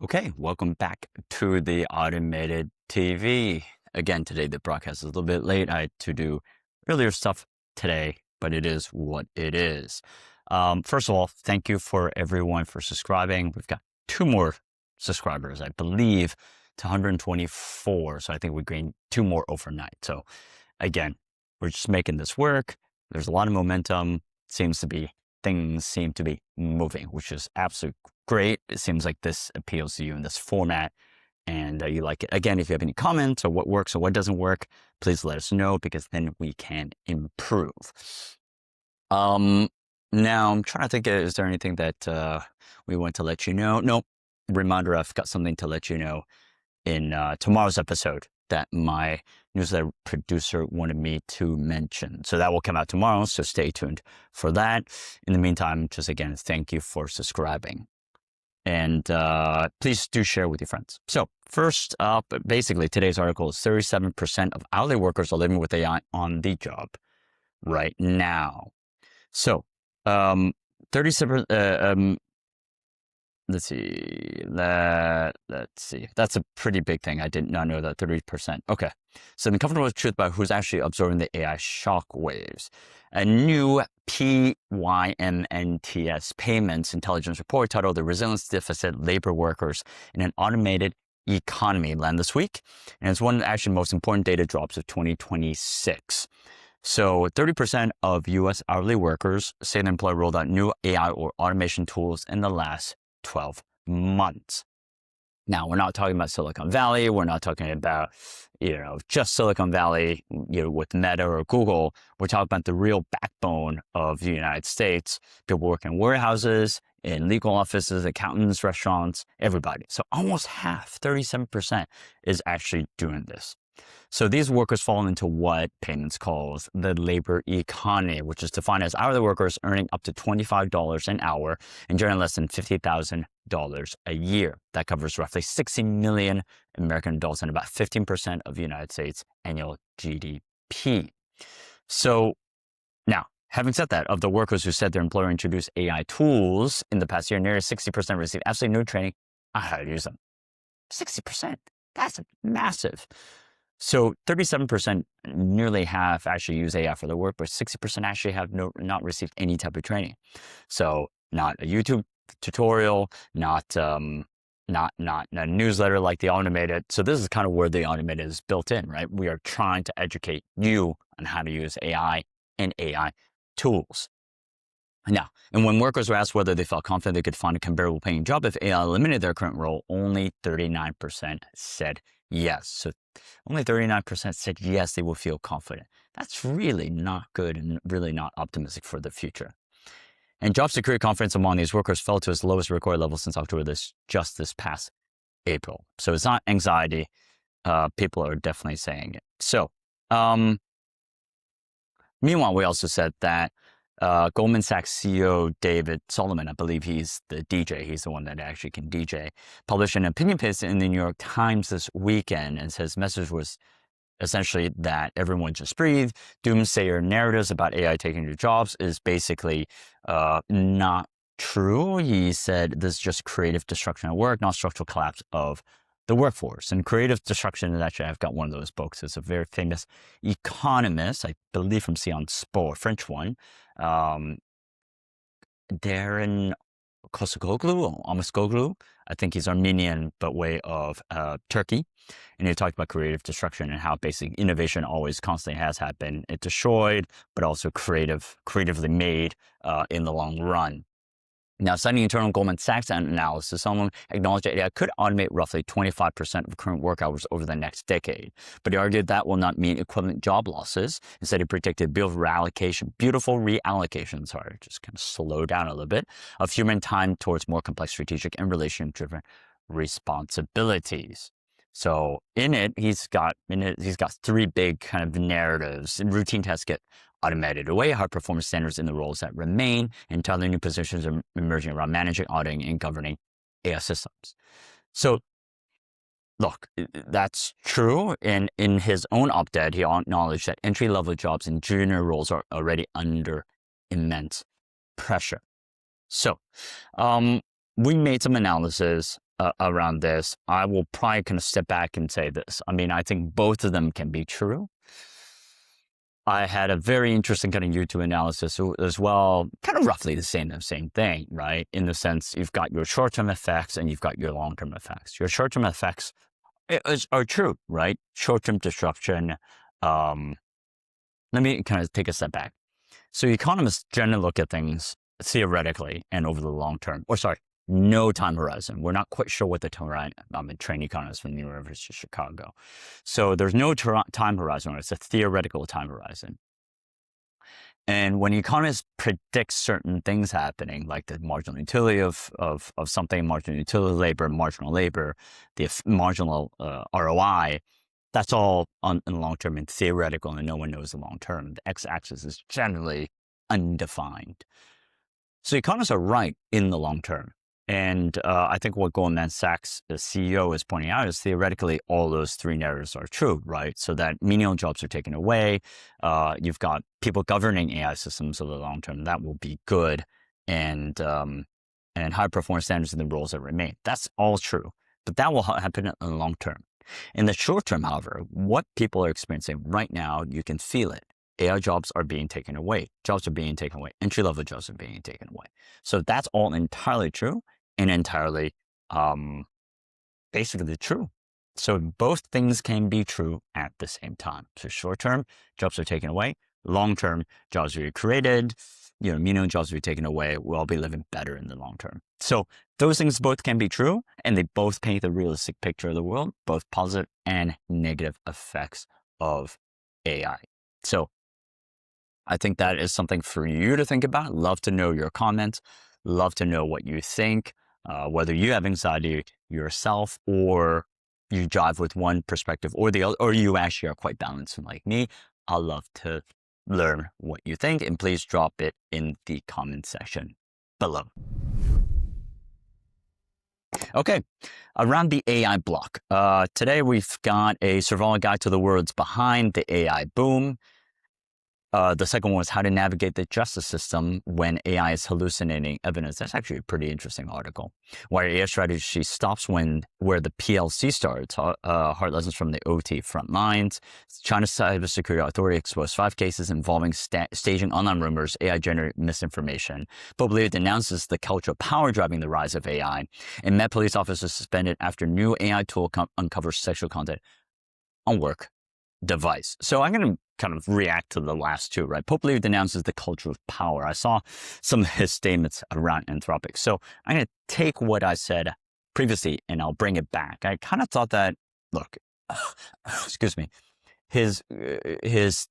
Okay, welcome back to the automated TV. Again, today the broadcast is a little bit late. I had to do earlier stuff today, but it is what it is. First of all, thank you for everyone for subscribing. We've got 2 more subscribers, I believe, to 124. So I think we gained 2 more overnight. So again, we're just making this work. There's a lot of momentum. Things seem to be moving, which is absolutely great. It seems like this appeals to you in this format and you like it. Again, if you have any comments or what works or what doesn't work, please let us know because then we can improve. Now I'm trying to think, is there anything that we want to let you know? No, reminder, I've got something to let you know in tomorrow's episode that my newsletter producer wanted me to mention. So that will come out tomorrow, so stay tuned for that. In the meantime, just again, thank you for subscribing. And please do share with your friends. So first up, basically today's article is 37% of hourly workers are living with AI on the job right now. So 37, let's see, that's a pretty big thing. I did not know that, 30%. Okay, so the comfortable truth about who's actually absorbing the AI shock waves. A new PYMNTS payments intelligence report titled The Resilience Deficit Labor Workers in an Automated Economy land this week. And it's one of the actually most important data drops of 2026. So 30% of U.S. hourly workers say the employer rolled out new AI or automation tools in the last 12 months. Now, we're not talking about Silicon Valley. We're not talking about, just Silicon Valley, with Meta or Google. We're talking about the real backbone of the United States. People work in warehouses, in legal offices, accountants, restaurants, everybody. So almost half, 37%, is actually doing this. So these workers fall into what payments calls the labor economy, which is defined as hourly workers earning up to $25 an hour and generating less than $50,000 a year. That covers roughly 60 million American adults and about 15% of the United States annual GDP. So now, having said that, of the workers who said their employer introduced AI tools in the past year, nearly 60% received absolutely no training on how to use them. 60%, that's massive. So 37%, nearly half actually use AI for their work, but 60% actually have not received any type of training. So not a YouTube tutorial, not a newsletter like the automated. So this is kind of where the automated is built in, right? We are trying to educate you on how to use AI and AI tools. Now, and when workers were asked whether they felt confident they could find a comparable paying job if AI eliminated their current role, only 39% said yes. So only 39% said yes, they will feel confident. That's really not good and really not optimistic for the future. And job security confidence among these workers fell to its lowest recorded level since October this past April. So it's not anxiety. People are definitely saying it. So, meanwhile, we also said that Goldman Sachs CEO David Solomon, I believe he's the DJ, he's the one that actually can DJ, published an opinion piece in the New York Times this weekend, and his message was essentially that everyone just breathe. Doomsayer narratives about AI taking your jobs is basically not true. He said this is just creative destruction at work, not structural collapse of the workforce. And creative destruction is actually, I've got one of those books. It's a very famous economist, I believe from Sciences Po, a French one, Darren Kosoglu. I think he's Armenian, but way of Turkey. And he talked about creative destruction and how basic innovation always constantly has happened. It destroyed, but also creatively made in the long run. Now, citing internal Goldman Sachs analysis, someone acknowledged that AI could automate roughly 25% of current work hours over the next decade. But he argued that will not mean equivalent job losses. Instead, he predicted beautiful reallocation, just kind of slow down a little bit, of human time towards more complex strategic and relation-driven responsibilities. So in it, he's got 3 big kind of narratives. And routine tasks get automated away, high performance standards in the roles that remain, and entirely new positions are emerging around managing, auditing, and governing AI systems. So look, that's true. And in his own op-ed, he acknowledged that entry-level jobs and junior roles are already under immense pressure. So we made some analysis around this, I will probably kind of step back and say this. I mean, I think both of them can be true. I had a very interesting kind of YouTube analysis as well, kind of roughly the same thing, right? In the sense, you've got your short-term effects and you've got your long-term effects. Your short-term effects are true, right? Short-term disruption. Let me kind of take a step back. So economists generally look at things theoretically and over the long term, or sorry, no time horizon. We're not quite sure what the time horizon. I'm a trained economist from the University of Chicago. So there's no time horizon. It's a theoretical time horizon. And when economists predict certain things happening, like the marginal utility of something, marginal utility labor, marginal labor, the marginal ROI, that's all in the long term and theoretical, and no one knows the long term. The x-axis is generally undefined. So economists are right in the long term. And I think what Goldman Sachs, the CEO, is pointing out is theoretically all those three narratives are true, right? So that menial jobs are taken away. You've got people governing AI systems over the long term. That will be good. And high performance standards in the roles that remain. That's all true. But that will happen in the long term. In the short term, however, what people are experiencing right now, you can feel it. AI jobs are being taken away. Jobs are being taken away. Entry-level jobs are being taken away. So that's all entirely true and entirely basically true. So both things can be true at the same time. So short term, jobs are taken away. Long term, jobs are created. Menial jobs will be taken away. We'll all be living better in the long term. So those things both can be true, and they both paint a realistic picture of the world, both positive and negative effects of AI. So I think that is something for you to think about. Love to know your comments. Love to know what you think, whether you have anxiety yourself or you jive with one perspective or the other, or you actually are quite balanced like me. I'd love to learn what you think, and please drop it in the comment section below. Okay, around the AI block. Today we've got a survival guide to the words behind the AI boom. The second one was how to navigate the justice system when AI is hallucinating evidence. That's actually a pretty interesting article. Why AI strategy stops where the PLC starts. Hard lessons from the OT front lines. China's cybersecurity authority exposed 5 cases involving staging online rumors, AI-generated misinformation. Pope Leo denounces the culture of power driving the rise of AI. And Met police officers suspended after new AI tool uncovers sexual content on work device. So I'm going to kind of react to the last two, right? Pope Leo denounces the culture of power. I saw some of his statements around Anthropic. So I'm going to take what I said previously and I'll bring it back. I kind of thought that, look, excuse me, his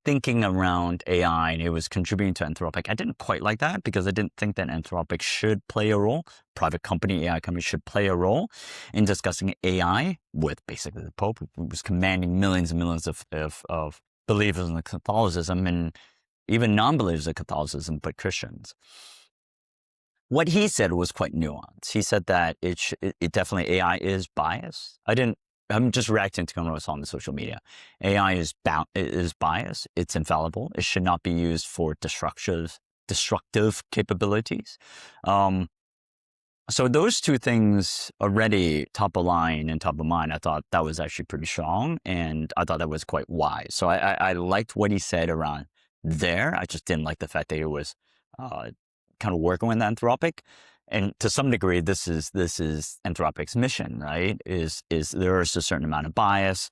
thinking around AI and it was contributing to Anthropic. I didn't quite like that because I didn't think that Anthropic should play a role. Private company, AI company should play a role in discussing AI with basically the Pope, who was commanding millions and millions of believers in Catholicism and even non-believers of Catholicism, but Christians. What he said was quite nuanced. He said that it definitely AI is biased. I'm just reacting to what I saw on the social media. AI is biased. It's infallible. It should not be used for destructive capabilities. So those two things already top of line and top of mind, I thought that was actually pretty strong. And I thought that was quite wise. So I liked what he said around there. I just didn't like the fact that he was kind of working with Anthropic. And to some degree, this is Anthropic's mission, right? Is there is a certain amount of bias.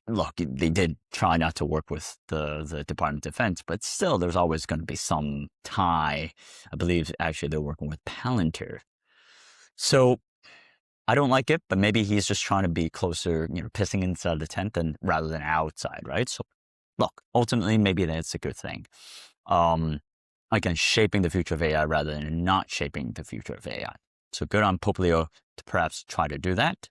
Look, they did try not to work with the Department of Defense, but still there's always going to be some tie. I believe actually they're working with Palantir. So I don't like it, but maybe he's just trying to be closer, pissing inside the tent rather than outside, right? So look, ultimately, maybe that's a good thing. Again, shaping the future of AI rather than not shaping the future of AI. So good on Pope Leo to perhaps try to do that.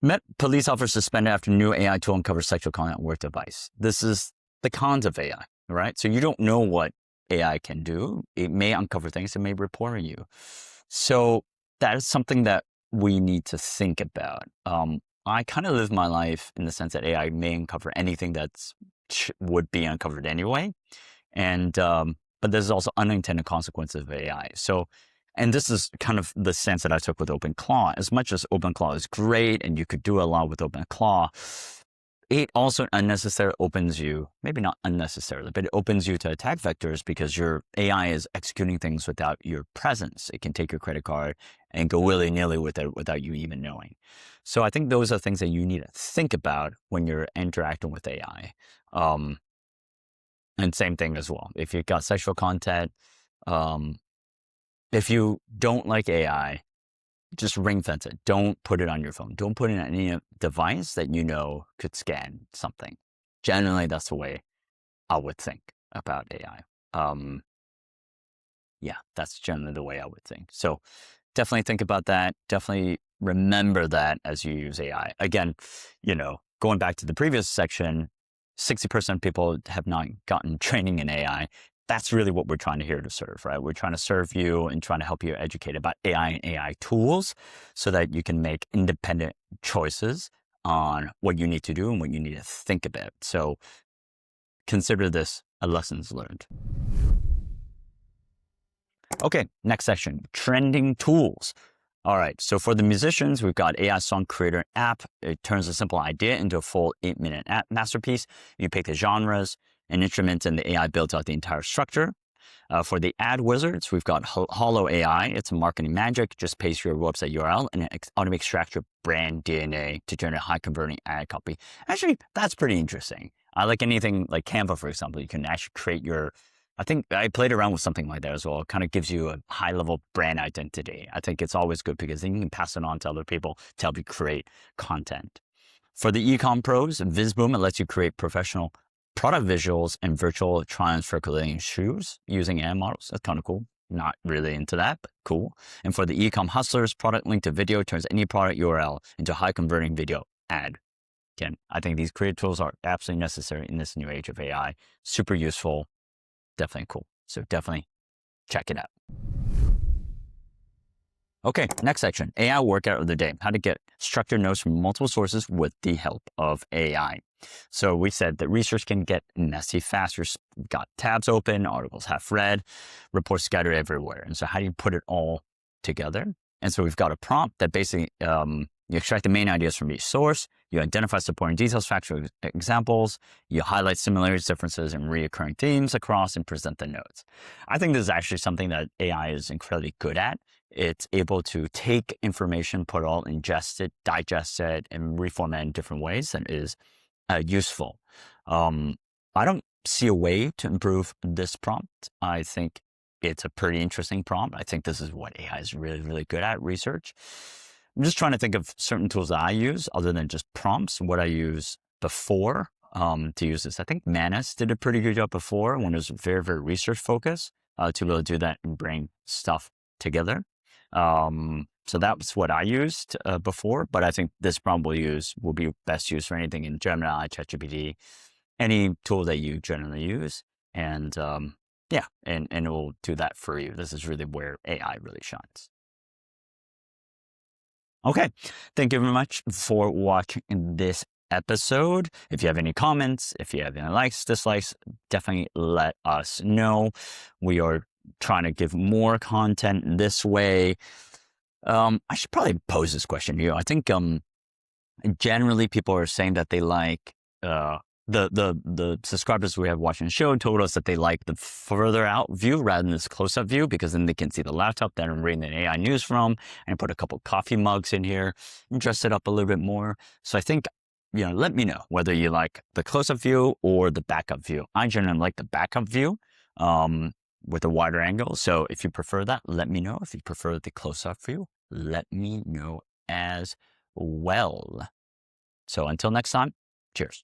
Met police officers suspended after new AI tool uncovers sexual content on work device. This is the cons of AI, right? So you don't know what AI can do. It may uncover things, it may report on you. So that is something that we need to think about. I kind of live my life in the sense that AI may uncover anything that would be uncovered anyway. And but there's also unintended consequences of AI. So And this is kind of the sense that I took with OpenClaw. As much as OpenClaw is great and you could do a lot with OpenClaw, it also unnecessarily opens you, maybe not unnecessarily, but it opens you to attack vectors because your AI is executing things without your presence. It can take your credit card and go willy-nilly with it without you even knowing. So I think those are things that you need to think about when you're interacting with AI. And same thing as well. If you've got sexual content, if you don't like AI, just ring fence it. Don't put it on your phone. Don't put it on any device that you know could scan something. Generally, that's the way I would think about AI. Yeah, that's generally the way I would think. So definitely think about that. Definitely remember that as you use AI. Again, going back to the previous section, 60% of people have not gotten training in AI. That's really what we're trying to here to serve, right? We're trying to serve you and trying to help you educate about AI and AI tools so that you can make independent choices on what you need to do and what you need to think about. So consider this a lessons learned. Okay, next section, trending tools. All right, so for the musicians, we've got AI Song Creator app. It turns a simple idea into a full 8-minute app masterpiece. You pick the genres and instruments, and the AI builds out the entire structure. For the ad wizards, we've got Hollow AI. It's marketing magic. Just paste your website URL and it automatically extracts your brand DNA to generate a high converting ad copy. Actually, that's pretty interesting. I like anything like Canva, for example. You can actually create I think I played around with something like that as well. It kind of gives you a high level brand identity. I think it's always good because then you can pass it on to other people to help you create content. For the e-com pros, VizBoom, it lets you create professional product visuals and virtual try-ons for clothing and shoes using AI models. That's kind of cool. Not really into that, but cool. And for the e-com hustlers, product link to video turns any product URL into a high converting video ad. Again, I think these creative tools are absolutely necessary in this new age of AI. Super useful. Definitely cool. So definitely check it out. Okay, next section, AI workout of the day, how to get structured notes from multiple sources with the help of AI. So we said that research can get messy fast. You've got tabs open, articles half read, reports scattered everywhere. And so how do you put it all together? And so we've got a prompt that basically, you extract the main ideas from each source, you identify supporting details, factual examples, you highlight similarities, differences, and recurring themes across and present the notes. I think this is actually something that AI is incredibly good at. It's able to take information, put it all, ingest it, digest it, and reformat in different ways that is useful. I don't see a way to improve this prompt. I think it's a pretty interesting prompt. I think this is what AI is really, really good at, research. I'm just trying to think of certain tools that I use other than just prompts, what I use before to use this. I think Manus did a pretty good job before when it was very, very research focused to really do that and bring stuff together. So that's what I used before, but I think this prompt will be best used for anything in Gemini, ChatGPT, any tool that you generally use. And yeah, and it will do that for you. This is really where AI really shines. Okay, thank you very much for watching this episode. If you have any comments, if you have any likes, dislikes, definitely let us know. We are trying to give more content this way. I should probably pose this question to you. I think generally people are saying that they like the subscribers we have watching the show told us that they like the further out view rather than this close-up view because then they can see the laptop that I'm reading the AI news from and put a couple coffee mugs in here and dress it up a little bit more. So I think, let me know whether you like the close-up view or the backup view. I generally like the backup view with a wider angle. So if you prefer that, let me know. If you prefer the close-up view, let me know as well. So until next time, cheers.